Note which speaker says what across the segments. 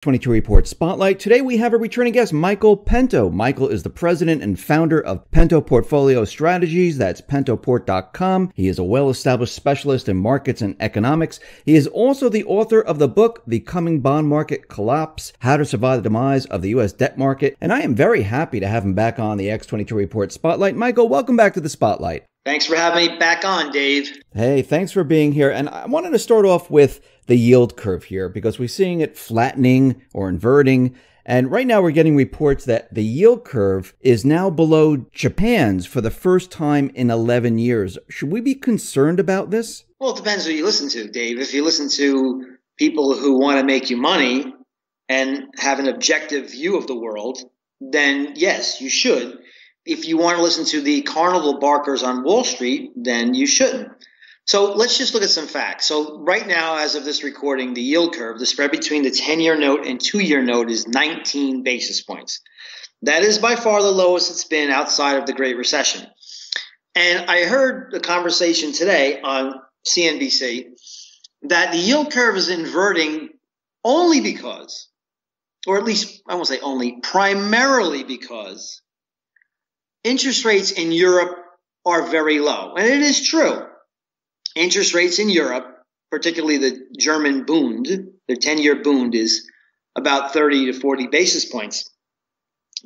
Speaker 1: 22 Report Spotlight. Today we have a returning guest, Michael Pento. Michael is the president and founder of Pento Portfolio Strategies. That's pentoport.com. He is a well-established specialist in markets and economics. He is also the author of the book, The Coming Bond Market Collapse, How to Survive the Demise of the U.S. Debt Market. And I am very happy to have him back on the X22 Report Spotlight. Michael, welcome back to the Spotlight.
Speaker 2: Thanks for having me back on, Dave.
Speaker 1: Hey, thanks for being here. And I wanted to start off with the yield curve here because we're seeing it flattening or inverting. And right now we're getting reports that the yield curve is now below Japan's for the first time in 11 years. Should we be concerned about this?
Speaker 2: Well, it depends who you listen to, Dave. If you listen to people who want to make you money and have an objective view of the world, then yes, you should. If you want to listen to the carnival barkers on Wall Street, then you shouldn't. So let's just look at some facts. So right now, as of this recording, the yield curve, the spread between the 10-year note and 2-year note is 19 basis points. That is by far the lowest it's been outside of the Great Recession. And I heard the conversation today on CNBC that the yield curve is inverting only because, or at least I won't say only, primarily because interest rates in Europe are very low. And it is true. Interest rates in Europe, particularly the German Bund, the 10-year Bund is about 30 to 40 basis points.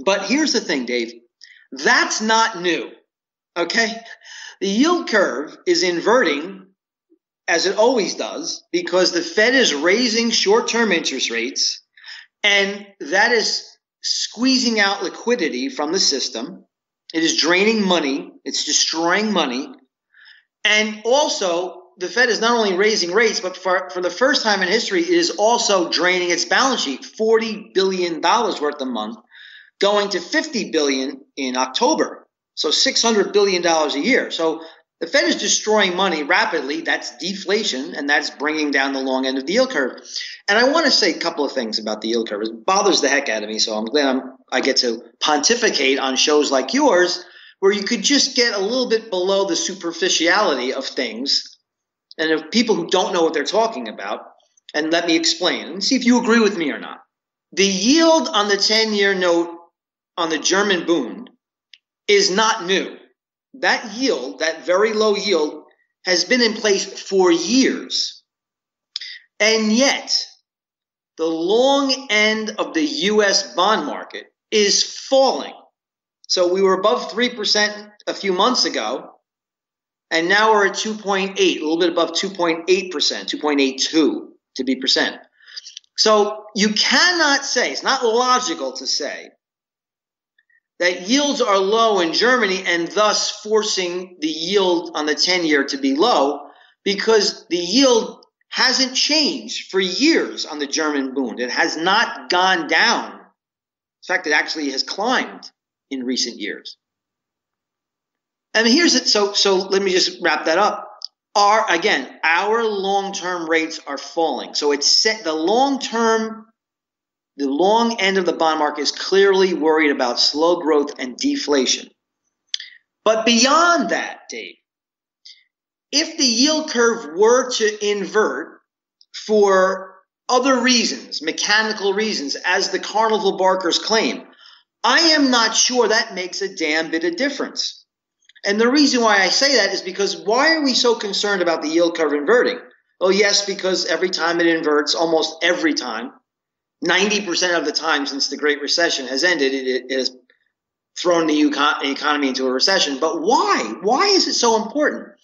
Speaker 2: But here's the thing, Dave. That's not new, okay? The yield curve is inverting, as it always does, because the Fed is raising short-term interest rates, and that is squeezing out liquidity from the system. It is draining money. It's destroying money. And also, the Fed is not only raising rates, but for the first time in history, it is also draining its balance sheet, $40 billion worth a month, going to $50 billion in October. So $600 billion a year. So the Fed is destroying money rapidly. That's deflation, and that's bringing down the long end of the yield curve. And I want to say a couple of things about the yield curve. It bothers the heck out of me, so I'm glad I get to pontificate on shows like yours, where you could just get a little bit below the superficiality of things and of people who don't know what they're talking about. And let me explain and see if you agree with me or not. The yield on the 10-year note on the German Bund is not new. That yield, that very low yield, has been in place for years. And yet, the long end of the U.S. bond market is falling. So we were above 3% a few months ago, and now we're at 2.8, a little bit above 2.8%, 2.82 to be percent. So you cannot say, it's not logical to say, that yields are low in Germany and thus forcing the yield on the 10-year to be low, because the yield hasn't changed for years on the German Bund. It has not gone down. In fact, it actually has climbed in recent years. And here's it. So let me just wrap that up. Our long-term rates are falling. So it's set the long end of the bond market is clearly worried about slow growth and deflation. But beyond that, Dave, if the yield curve were to invert for other reasons, mechanical reasons, as the carnival barkers claim, I am not sure that makes a damn bit of difference. And the reason why I say that is because why are we so concerned about the yield curve inverting? Well, yes, because every time it inverts, almost every time, 90% of the time since the Great Recession has ended, it has thrown the economy into a recession. But why? Why is it so important?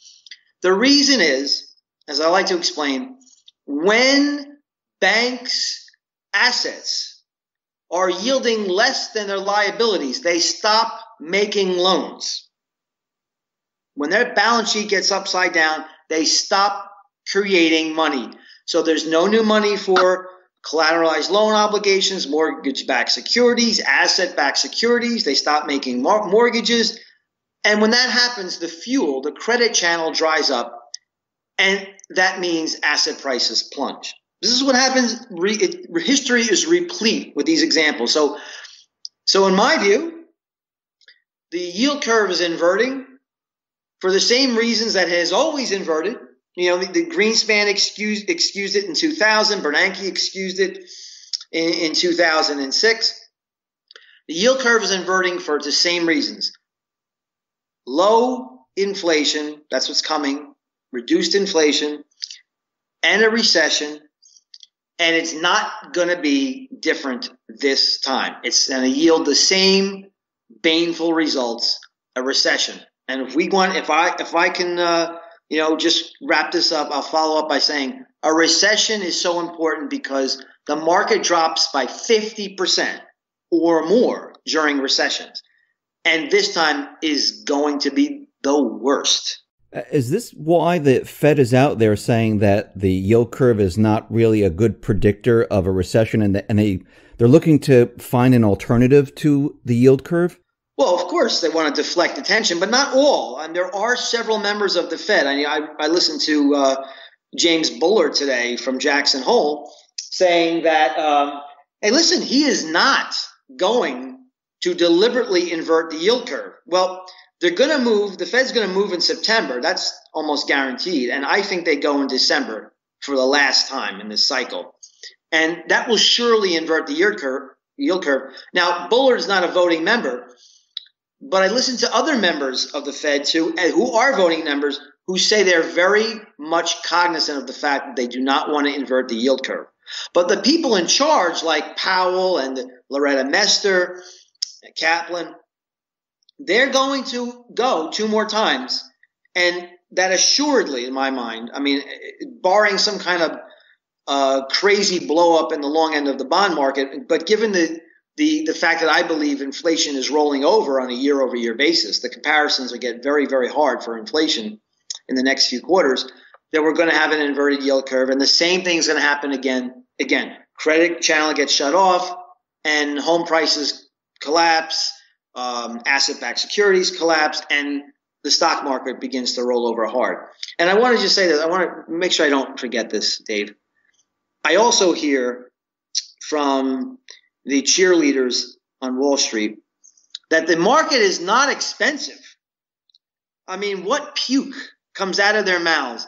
Speaker 2: The reason is, as I like to explain, when banks' assets are yielding less than their liabilities, they stop making loans. When their balance sheet gets upside down, they stop creating money. So there's no new money for collateralized loan obligations, mortgage-backed securities, asset-backed securities. They stop making mortgages. And when that happens, the credit channel dries up, and that means asset prices plunge. This is what happens. History is replete with these examples. So in my view, the yield curve is inverting for the same reasons that it has always inverted. You know, the Greenspan excused it in 2000. Bernanke excused it in 2006. The yield curve is inverting for the same reasons. Low inflation, that's what's coming, reduced inflation, and a recession. And it's not going to be different this time. It's going to yield the same baneful results, a recession. And if I can, just wrap this up, I'll follow up by saying a recession is so important because the market drops by 50% or more during recessions. And this time is going to be the worst.
Speaker 1: Is this why the Fed is out there saying that the yield curve is not really a good predictor of a recession, and they're looking to find an alternative to the yield curve?
Speaker 2: Well, of course, they want to deflect attention, but not all. And there are several members of the Fed. I listened to James Bullard today from Jackson Hole saying that, hey, listen, he is not going to deliberately invert the yield curve. Well, they're going to move. The Fed's going to move in September. That's almost guaranteed. And I think they go in December for the last time in this cycle. And that will surely invert the yield curve. Now, Bullard is not a voting member, but I listened to other members of the Fed too, who are voting members, who say they're very much cognizant of the fact that they do not want to invert the yield curve. But the people in charge, like Powell and Loretta Mester, Kaplan, they're going to go two more times. And that assuredly, in my mind, barring some kind of crazy blow up in the long end of the bond market, but given the fact that I believe inflation is rolling over on a year-over-year basis, the comparisons will get very, very hard for inflation in the next few quarters, that we're going to have an inverted yield curve. And the same thing is going to happen again. Credit channel gets shut off and home prices collapse, asset-backed securities collapse, and the stock market begins to roll over hard. And I want to just say this. I want to make sure I don't forget this, Dave. I also hear from the cheerleaders on Wall Street that the market is not expensive. What puke comes out of their mouths?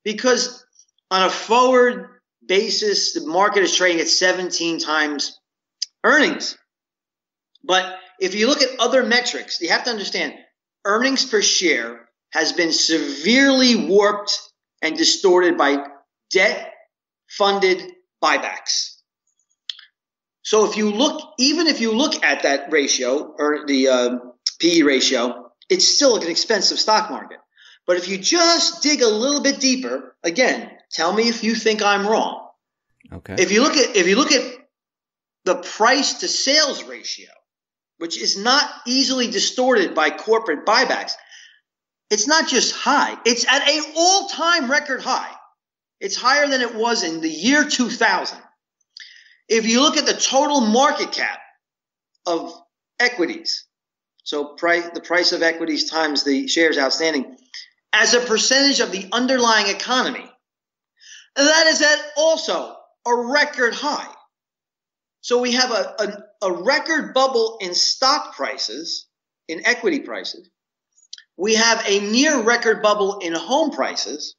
Speaker 2: Because on a forward basis, the market is trading at 17 times earnings. But if you look at other metrics, you have to understand earnings per share has been severely warped and distorted by debt-funded buybacks. So if you look at that ratio, or the PE ratio, it's still an expensive stock market. But if you just dig a little bit deeper, again, tell me if you think I'm wrong.
Speaker 1: Okay.
Speaker 2: If you look at the price to sales ratio, which is not easily distorted by corporate buybacks, it's not just high. It's at an all-time record high. It's higher than it was in the year 2000. If you look at the total market cap of equities, so the price of equities times the shares outstanding, as a percentage of the underlying economy, that is at also a record high. So we have a record bubble in stock prices, in equity prices. We have a near record bubble in home prices.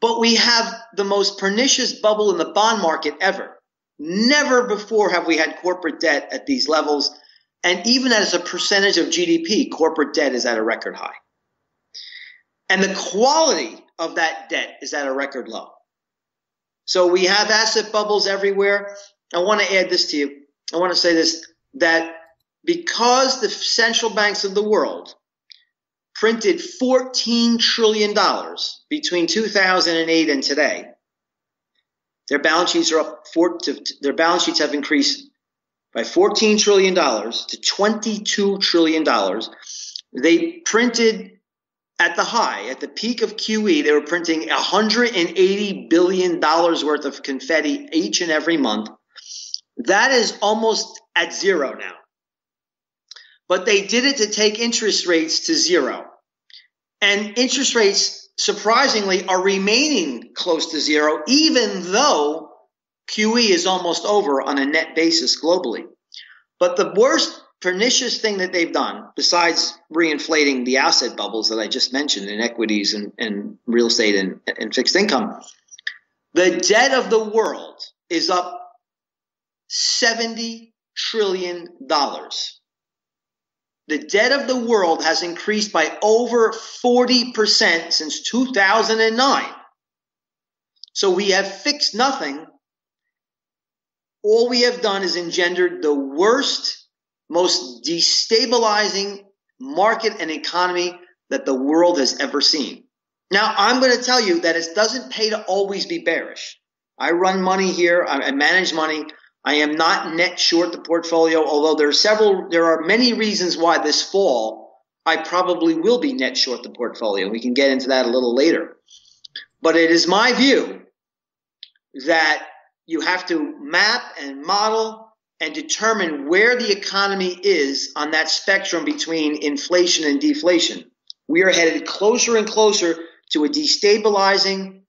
Speaker 2: But we have the most pernicious bubble in the bond market ever. Never before have we had corporate debt at these levels. And even as a percentage of GDP, corporate debt is at a record high. And the quality of that debt is at a record low. So we have asset bubbles everywhere. I want to add this to you. I want to say this, that because the central banks of the world printed $14 trillion between 2008 and today, their balance sheets are up. Their balance sheets have increased by $14 trillion to $22 trillion. They printed at the peak of QE, they were printing $180 billion worth of confetti each and every month. That is almost at zero now. But they did it to take interest rates to zero. And interest rates, surprisingly, are remaining close to zero, even though QE is almost over on a net basis globally. But the worst pernicious thing that they've done, besides reinflating the asset bubbles that I just mentioned in equities and real estate and fixed income, the debt of the world is up $70 trillion. The debt of the world has increased by over 40% since 2009. So we have fixed nothing. All we have done is engendered the worst, most destabilizing market and economy that the world has ever seen. Now, I'm going to tell you that it doesn't pay to always be bearish. I run money here. I manage money. I am not net short the portfolio, although there are many reasons why this fall I probably will be net short the portfolio. We can get into that a little later. But it is my view that you have to map and model and determine where the economy is on that spectrum between inflation and deflation. We are headed closer and closer to a destabilizing,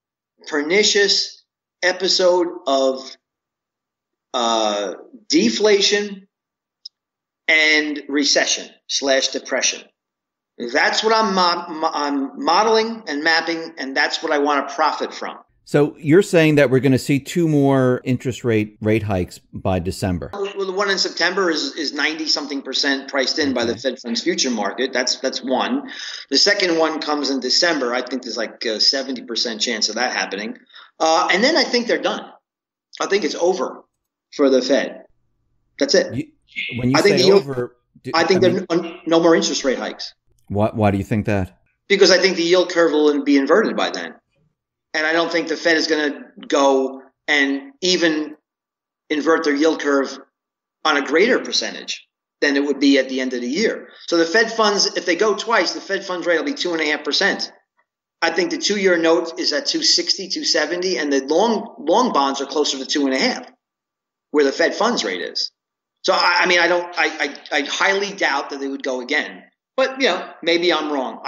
Speaker 2: pernicious episode of deflation and recession / depression. That's what I'm modeling and mapping, and that's what I want to profit from.
Speaker 1: So you're saying that we're going to see 2 more interest rate hikes by December?
Speaker 2: Well, the one in September is 90-something% priced in by the Fed funds future market. That's one. The second one comes in December. I think there's like a 70% chance of that happening. And then I think they're done. I think it's over for the Fed. That's it.
Speaker 1: When you say over,
Speaker 2: I think there are no more interest rate hikes.
Speaker 1: Why do you think that?
Speaker 2: Because I think the yield curve will be inverted by then. And I don't think the Fed is going to go and even invert their yield curve on a greater percentage than it would be at the end of the year. So the Fed funds, if they go twice, the Fed funds rate will be 2.5%. I think the 2-year note is at 260, 270, and the long bonds are closer to 2.5, where the Fed funds rate is. So I highly doubt that they would go again. But, maybe I'm wrong.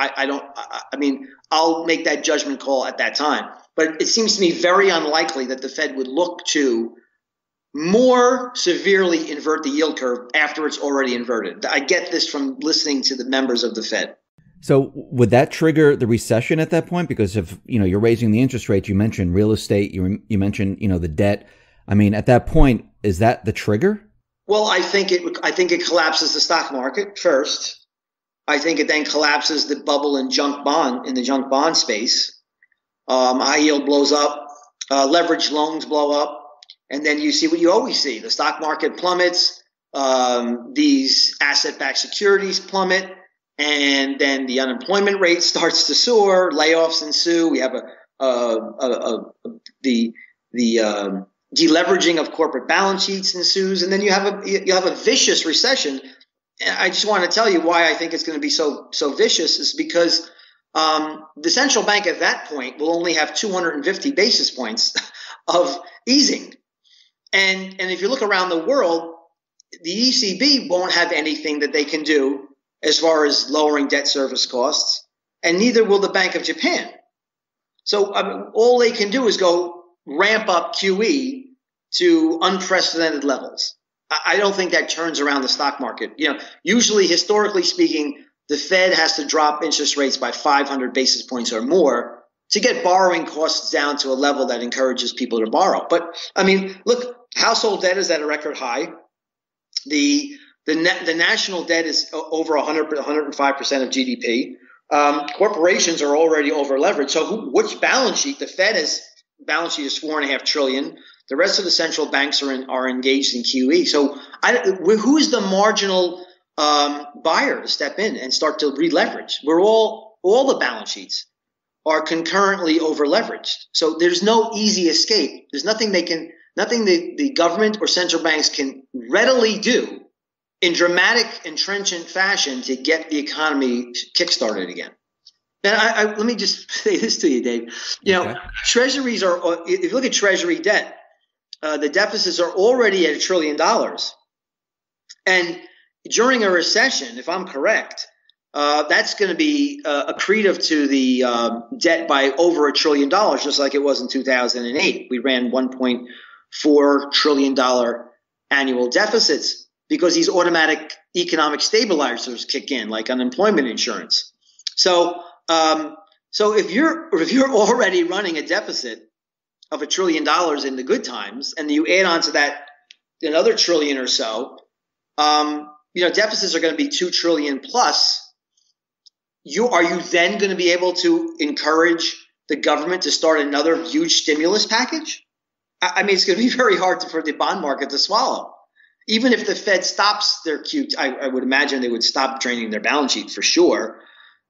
Speaker 2: I'll make that judgment call at that time. But it seems to me very unlikely that the Fed would look to more severely invert the yield curve after it's already inverted. I get this from listening to the members of the Fed.
Speaker 1: So would that trigger the recession at that point? Because if, you're raising the interest rates, you mentioned real estate, you mentioned, the debt. At that point, is that the trigger?
Speaker 2: Well, I think it collapses the stock market first. I think it then collapses the bubble in the junk bond space. High yield blows up, leveraged loans blow up, and then you see what you always see. The stock market plummets, these asset-backed securities plummet, and then the unemployment rate starts to soar, layoffs ensue. We have the deleveraging of corporate balance sheets ensues, and then you have a vicious recession. I just want to tell you why I think it's going to be so vicious is because the central bank at that point will only have 250 basis points of easing. And if you look around the world, the ECB won't have anything that they can do as far as lowering debt service costs, and neither will the Bank of Japan. So all they can do is go ramp up QE to unprecedented levels. I don't think that turns around the stock market. Usually, historically speaking, the Fed has to drop interest rates by 500 basis points or more to get borrowing costs down to a level that encourages people to borrow. But look, household debt is at a record high. The national debt is over 105% of GDP. Corporations are already over leveraged. So which balance sheet? The Fed's balance sheet is $4.5 trillion. The rest of the central banks are engaged in QE. So who is the marginal buyer to step in and start to re-leverage? All the balance sheets are concurrently over leveraged. So there's no easy escape. There's nothing the government or central banks can readily do in dramatic and trenchant fashion to get the economy kickstarted again. And let me just say this to you, Dave. Okay. Treasuries are, if you look at Treasury debt, the deficits are already at $1 trillion. And during a recession, if I'm correct, that's going to be accretive to the debt by over $1 trillion, just like it was in 2008. We ran $1.4 trillion annual deficits because these automatic economic stabilizers kick in, like unemployment insurance. So if you're already running a deficit of $1 trillion in the good times, and you add on to that another trillion or so, deficits are going to be 2 trillion plus. Are you then going to be able to encourage the government to start another huge stimulus package? I mean, it's going to be very hard for the bond market to swallow. Even if the Fed stops their QT, I would imagine they would stop draining their balance sheet for sure.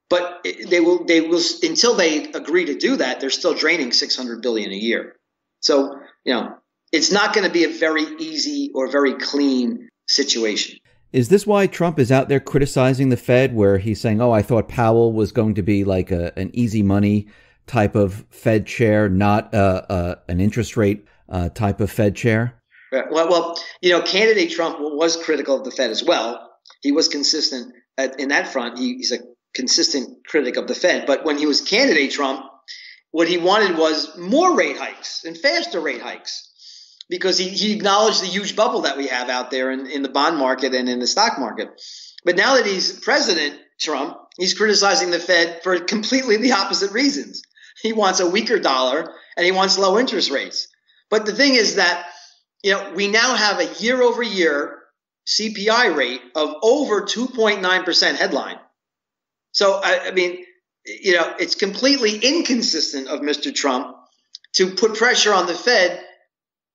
Speaker 2: But they will until they agree to do that. They're still draining $600 billion a year. So it's not going to be a very easy or very clean situation.
Speaker 1: Is this why Trump is out there criticizing the Fed, where he's saying, "Oh, I thought Powell was going to be like an easy money type of Fed chair, not an interest rate type of Fed chair"?
Speaker 2: Well, candidate Trump was critical of the Fed as well. He was consistent in that front. He's a consistent critic of the Fed. But when he was candidate Trump, what he wanted was more rate hikes and faster rate hikes, because he acknowledged the huge bubble that we have out there in the bond market and in the stock market. But now that he's President Trump, he's criticizing the Fed for completely the opposite reasons. He wants a weaker dollar and he wants low interest rates. But the thing is that we now have a year-over-year CPI rate of over 2.9% headline. So, I mean, it's completely inconsistent of Mr. Trump to put pressure on the Fed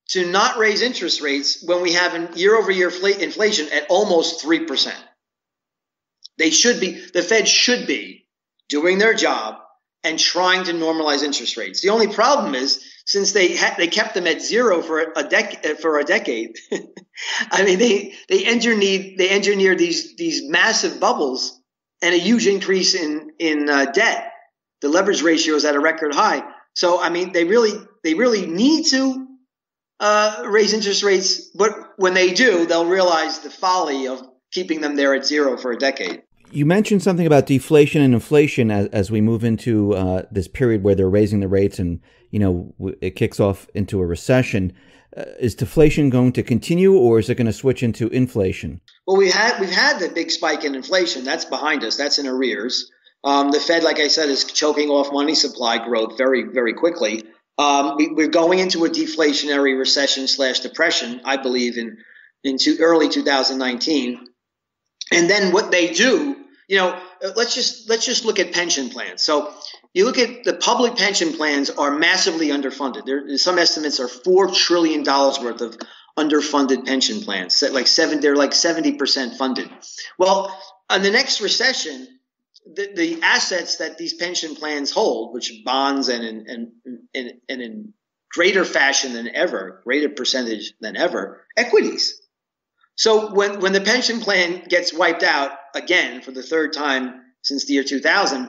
Speaker 2: to not raise interest rates when we have year-over-year inflation at almost 3%. The Fed should be doing their job and trying to normalize interest rates. The only problem is, since they kept them at zero for a decade, I mean, they engineered these massive bubbles and a huge increase in debt. The leverage ratio is at a record high. So, I mean, they really need to raise interest rates, but when they do, they'll realize the folly of keeping them there at zero for a decade.
Speaker 1: You mentioned something about deflation and inflation as we move into this period where they're raising the rates and, it kicks off into a recession. Is deflation going to continue, or is it going to switch into inflation?
Speaker 2: Well, we've had the big spike in inflation. That's behind us. That's in arrears. The Fed, like I said, is choking off money supply growth very, very quickly. We're going into a deflationary recession / depression, I believe, in early 2019. And then what they do, let's just look at pension plans. So you look at the public pension plans are massively underfunded. Some estimates are $4 trillion worth of underfunded pension plans. They're like 70% funded. Well, on the next recession, the assets that these pension plans hold, which bonds and in greater fashion than ever, greater percentage than ever, equities. So when the pension plan gets wiped out again for the third time since the year 2000,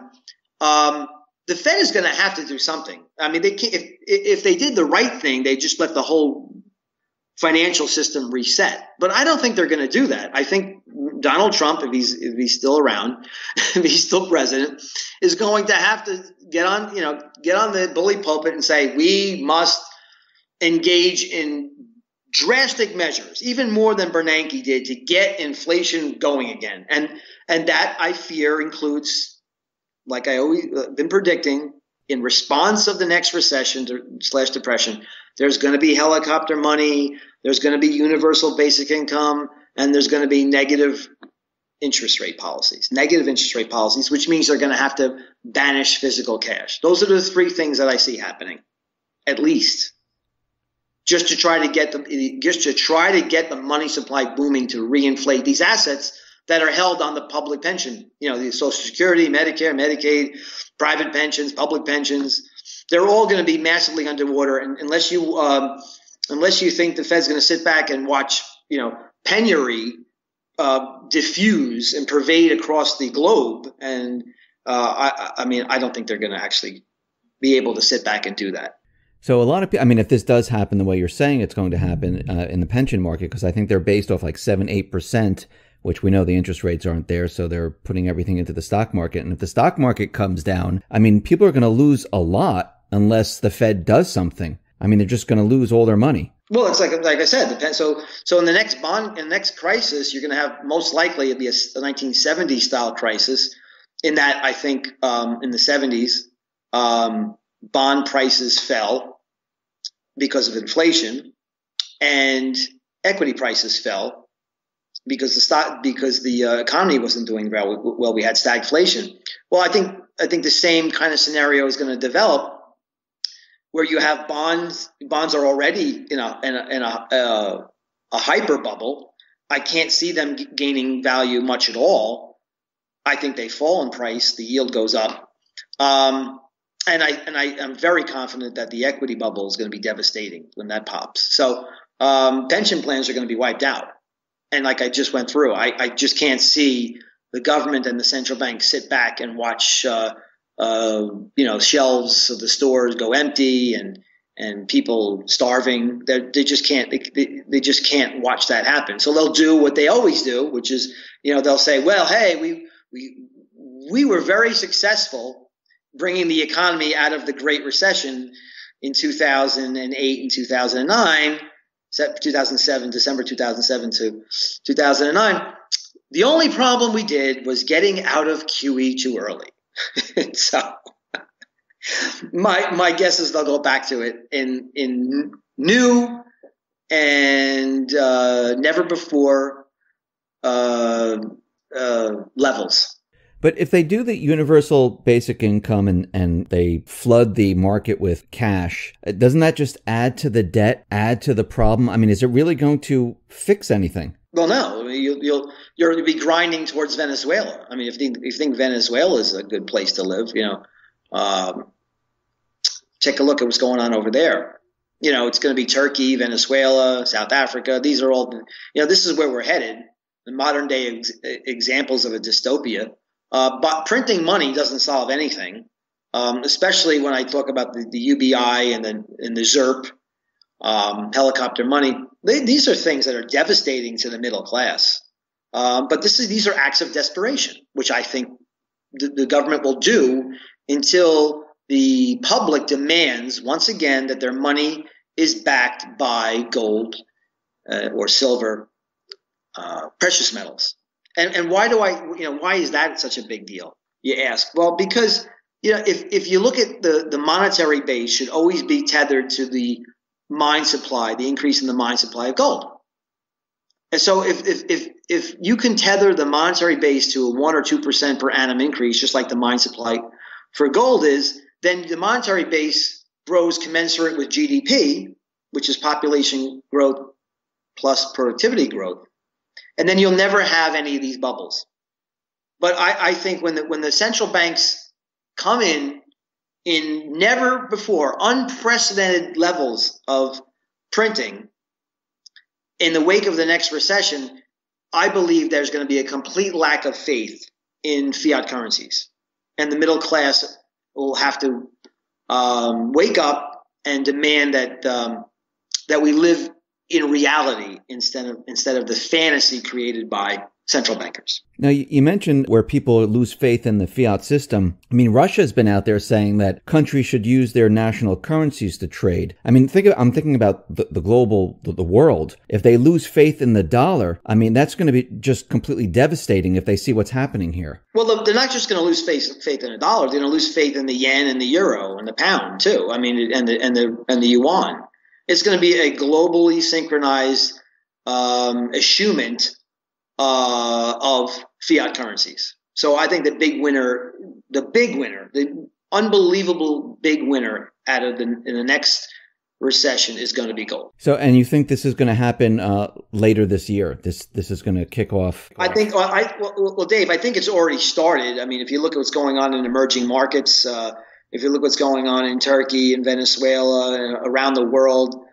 Speaker 2: the Fed is going to have to do something. I mean, they can't, if they did the right thing, they just let the whole financial system reset. But I don't think they're going to do that. I think Donald Trump, if he's still around, if he's still president, is going to have to get on the bully pulpit and say we must engage in drastic measures, even more than Bernanke did, to get inflation going again. And that, I fear, includes, like I always been predicting, in response of the next recession / depression, there's going to be helicopter money, there's going to be universal basic income, and there's going to be negative interest rate policies, which means they're going to have to banish physical cash. Those are the three things that I see happening, at least. Just to try to get the money supply booming to reinflate these assets that are held on the public pension, the Social Security, Medicare, Medicaid, private pensions, public pensions. They're all going to be massively underwater, and unless you think the Fed's going to sit back and watch, penury diffuse and pervade across the globe, and I don't think they're going to actually be able to sit back and do that.
Speaker 1: So a lot of people, if this does happen the way you're saying it's going to happen in the pension market, because I think they're based off like 7-8%, which we know the interest rates aren't there. So they're putting everything into the stock market. And if the stock market comes down, people are going to lose a lot unless the Fed does something. They're just going to lose all their money.
Speaker 2: Well, it's like I said, so in the next crisis, you're going to have, most likely it'll be a 1970 style crisis, in that I think in the 70s, bond prices fell because of inflation, and equity prices fell because the economy wasn't doing well. We had stagflation. Well, I think the same kind of scenario is going to develop, where you have bonds. Bonds are already in a hyper bubble. I can't see them gaining value much at all. I think they fall in price. The yield goes up, and I'm very confident that the equity bubble is going to be devastating when that pops. So pension plans are going to be wiped out. And like I just went through, I just can't see the government and the central bank sit back and watch shelves of the stores go empty and people starving. They just can't. They just can't watch that happen. So they'll do what they always do, which is, they'll say, well, hey, we were very successful bringing the economy out of the Great Recession in 2008 and 2009. 2007, December 2007 to 2009. The only problem we did was getting out of QE too early. So my guess is they'll go back to it in new and never before levels.
Speaker 1: But if they do the universal basic income and they flood the market with cash, doesn't that just add to the debt, add to the problem? I mean, is it really going to fix anything?
Speaker 2: Well, no. You'll be grinding towards Venezuela. I mean, if you think Venezuela is a good place to live, take a look at what's going on over there. It's going to be Turkey, Venezuela, South Africa. These are all, this is where we're headed. The modern day examples of a dystopia. But printing money doesn't solve anything, especially when I talk about the UBI and the ZERP, helicopter money. These are things that are devastating to the middle class. But these are acts of desperation, which I think the government will do until the public demands, once again, that their money is backed by gold or silver, precious metals. And why why is that such a big deal? You ask. Well, because if you look at the monetary base should always be tethered to the mine supply, the increase in the mine supply of gold. And so if you can tether the monetary base to a 1 or 2% per annum increase, just like the mine supply for gold is, then the monetary base grows commensurate with GDP, which is population growth plus productivity growth. And then you'll never have any of these bubbles. But I think when the central banks come in never before unprecedented levels of printing in the wake of the next recession, I believe there's going to be a complete lack of faith in fiat currencies. And the middle class will have to wake up and demand that we live in reality instead of the fantasy created by central bankers.
Speaker 1: Now, you mentioned where people lose faith in the fiat system. I mean, Russia's been out there saying that countries should use their national currencies to trade. I mean, I'm thinking about the world. If they lose faith in the dollar, I mean, that's going to be just completely devastating if they see what's happening here.
Speaker 2: Well, they're not just going to lose faith in the dollar. They're going to lose faith in the yen and the euro and the pound too. I mean, and the yuan. It's going to be a globally synchronized eschewment of fiat currencies. So I think the unbelievable big winner in the next recession is going to be gold.
Speaker 1: So, and you think this is going to happen later this year? This is going to kick off?
Speaker 2: I think. Well, Dave, I think it's already started. I mean, if you look at what's going on in emerging markets. If you look what's going on in Turkey and Venezuela and around the world,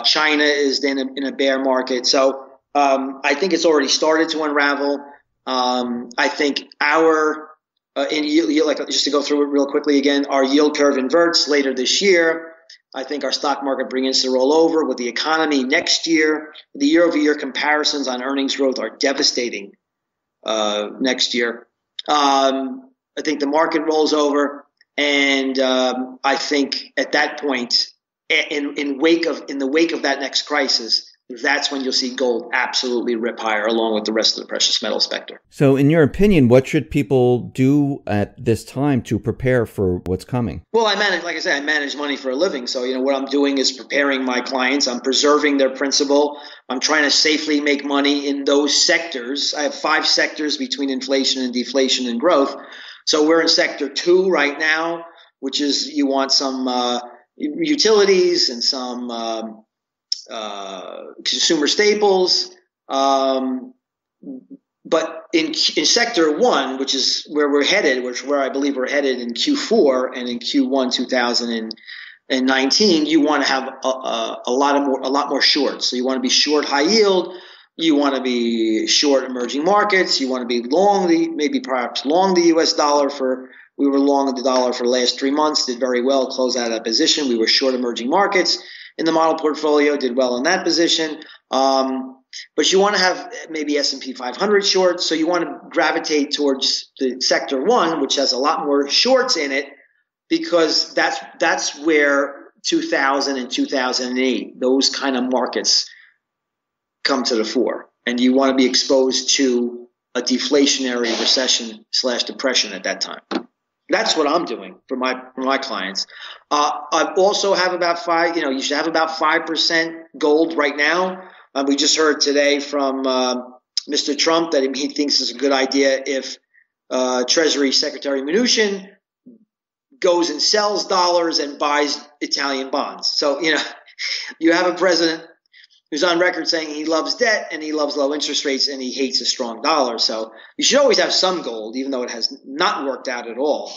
Speaker 2: China is then in a bear market. So I think it's already started to unravel. I think just to go through it real quickly again, our yield curve inverts later this year. I think our stock market begins to roll over with the economy next year. The year-over-year comparisons on earnings growth are devastating next year. I think the market rolls over. And I think at that point, in the wake of that next crisis, that's when you'll see gold absolutely rip higher along with the rest of the precious metal sector.
Speaker 1: So in your opinion, what should people do at this time to prepare for what's coming?
Speaker 2: Well, like I said, I manage money for a living. So, what I'm doing is preparing my clients. I'm preserving their principal. I'm trying to safely make money in those sectors. I have 5 sectors between inflation and deflation and growth. So we're in sector 2 right now, which is you want some utilities and some consumer staples. But in sector 1, which is where we're headed, where I believe we're headed in Q4 and in Q1 2019, you want to have a lot more shorts. So you want to be short high yield. You want to be short emerging markets. You want to be long perhaps long the U.S. dollar. We were long the dollar for the last 3 months, did very well, closed out of that position. We were short emerging markets in the model portfolio, did well in that position. But you want to have maybe S&P 500 shorts. So you want to gravitate towards the sector 1, which has a lot more shorts in it, because that's where 2000 and 2008, those kind of markets come to the fore. And you want to be exposed to a deflationary recession/depression at that time. That's what I'm doing for my clients. I also have about you should have about 5% gold right now. We just heard today from Mr. Trump that he thinks it's a good idea if Treasury Secretary Mnuchin goes and sells dollars and buys Italian bonds. So, you have a president who's on record saying he loves debt and he loves low interest rates and he hates a strong dollar. So you should always have some gold, even though it has not worked out at all.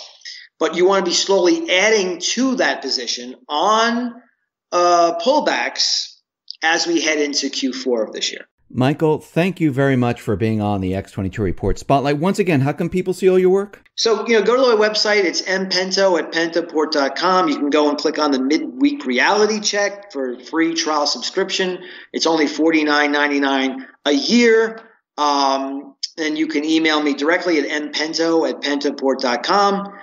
Speaker 2: But you want to be slowly adding to that position on pullbacks as we head into Q4 of this year.
Speaker 1: Michael, thank you very much for being on the X22 Report Spotlight. Once again, how can people see all your work?
Speaker 2: So, go to my website. It's mpento@pentoport.com. You can go and click on the midweek reality check for a free trial subscription. It's only $49.99 a year. And you can email me directly at mpento@pentoport.com.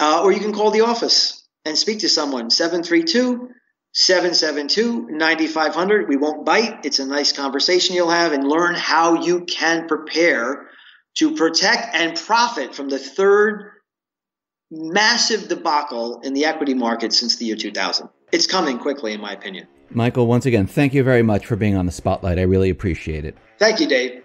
Speaker 2: Or you can call the office and speak to someone, 732-772-9500. We won't bite. It's a nice conversation you'll have, and learn how you can prepare to protect and profit from the third massive debacle in the equity market since the year 2000. It's coming quickly, in my opinion.
Speaker 1: Michael, once again, thank you very much for being on the Spotlight. I really appreciate it.
Speaker 2: Thank you, Dave.